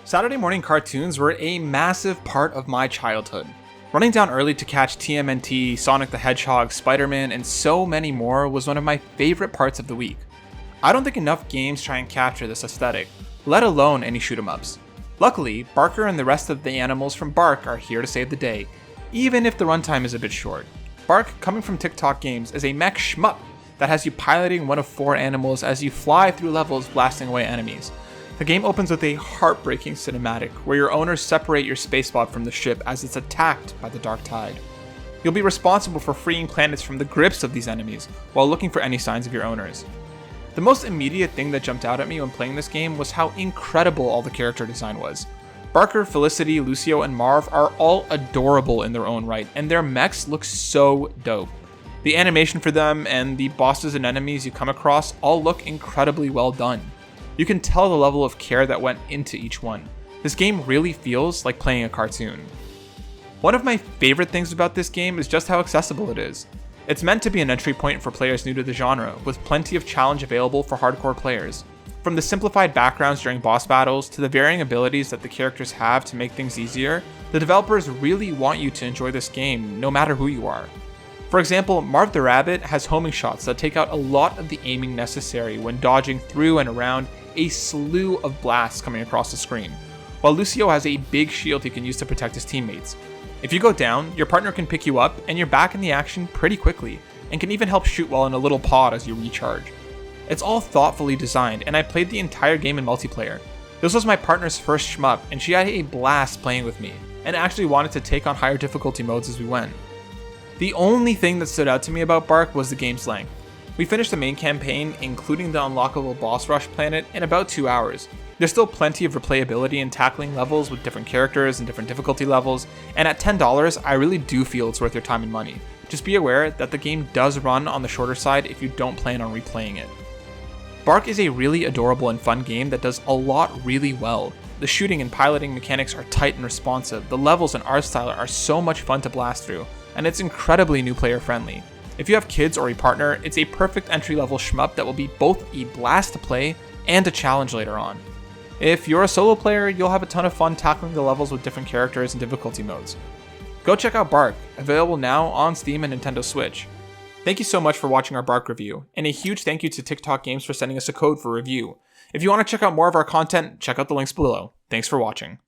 Saturday morning cartoons were a massive part of my childhood. Running down early to catch TMNT, Sonic the Hedgehog, Spider-Man, and so many more was one of my favorite parts of the week. I don't think enough games try and capture this aesthetic, let alone any shoot 'em ups. Luckily, Barker and the rest of the animals from B.ARK are here to save the day, even if the runtime is a bit short. B.ARK, coming from Tic Toc Games, is a mech Shmup that has you piloting one of 4 animals as you fly through levels blasting away enemies. The game opens with a heartbreaking cinematic where your owners separate your spacebot from the ship as it's attacked by the dark tide. You'll be responsible for freeing planets from the grips of these enemies while looking for any signs of your owners. The most immediate thing that jumped out at me when playing this game was how incredible all the character design was. Barker, Felicity, Lucio, and Marv are all adorable in their own right, and their mechs look so dope. The animation for them and the bosses and enemies you come across all look incredibly well done. You can tell the level of care that went into each one. This game really feels like playing a cartoon. One of my favorite things about this game is just how accessible it is. It's meant to be an entry point for players new to the genre, with plenty of challenge available for hardcore players. From the simplified backgrounds during boss battles to the varying abilities that the characters have to make things easier, the developers really want you to enjoy this game no matter who you are. For example, Marv the Rabbit has homing shots that take out a lot of the aiming necessary when dodging through and around a slew of blasts coming across the screen, while Lucio has a big shield he can use to protect his teammates. If you go down, your partner can pick you up and you're back in the action pretty quickly, and can even help shoot while in a little pod as you recharge. It's all thoughtfully designed, and I played the entire game in multiplayer. This was my partner's first shmup, and she had a blast playing with me, and actually wanted to take on higher difficulty modes as we went. The only thing that stood out to me about B.ARK was the game's length. We finished the main campaign, including the unlockable boss rush planet, in about 2 hours. There's still plenty of replayability in tackling levels with different characters and different difficulty levels, and at $10, I really do feel it's worth your time and money. Just be aware that the game does run on the shorter side if you don't plan on replaying it. B.ARK is a really adorable and fun game that does a lot really well. The shooting and piloting mechanics are tight and responsive, the levels and art style are so much fun to blast through, and it's incredibly new player friendly. If you have kids or a partner, it's a perfect entry-level shmup that will be both a blast to play and a challenge later on. If you're a solo player, you'll have a ton of fun tackling the levels with different characters and difficulty modes. Go check out B.ARK, available now on Steam and Nintendo Switch. Thank you so much for watching our B.ARK review, and a huge thank you to Tic Toc Games for sending us a code for review. If you want to check out more of our content, check out the links below. Thanks for watching.